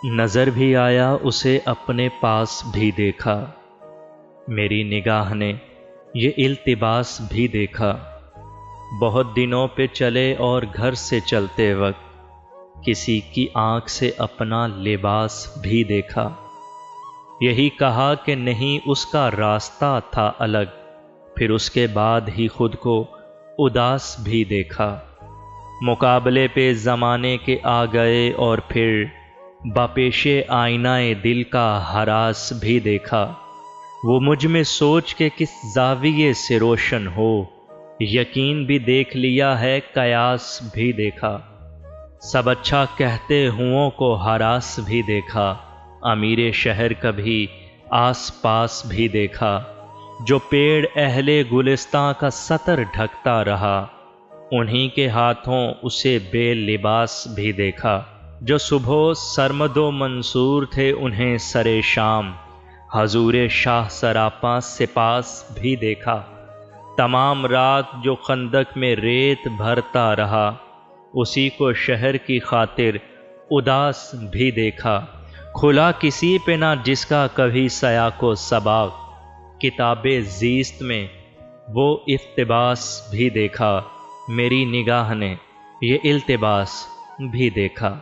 نظر بھی آیا اسے اپنے پاس بھی دیکھا، میری نگاہ نے یہ التباس بھی دیکھا۔ بہت دنوں پہ چلے اور گھر سے چلتے وقت کسی کی آنکھ سے اپنا لباس بھی دیکھا۔ یہی کہا کہ نہیں اس کا راستہ تھا الگ، پھر اس کے بعد ہی خود کو اداس بھی دیکھا۔ مقابلے پہ زمانے کے آ گئے اور پھر باپیش آئینہ دل کا ہراس بھی دیکھا۔ وہ مجھ میں سوچ کے کس زاویے سے روشن ہو، یقین بھی دیکھ لیا ہے قیاس بھی دیکھا۔ سب اچھا کہتے ہوں کو ہراس بھی دیکھا، امیر شہر کبھی آس پاس بھی دیکھا۔ جو پیڑ اہل گلستاں کا سطر ڈھکتا رہا، انہی کے ہاتھوں اسے بے لباس بھی دیکھا۔ جو صبح سرمد و منصور تھے انہیں سرے شام حضور شاہ سراپاں سپاس بھی دیکھا۔ تمام رات جو خندق میں ریت بھرتا رہا، اسی کو شہر کی خاطر اداس بھی دیکھا۔ کھلا کسی پہ نہ جس کا کبھی سیاق و سباق، کتاب زیست میں وہ اقتباس بھی دیکھا، میری نگاہ نے یہ التباس بھی دیکھا۔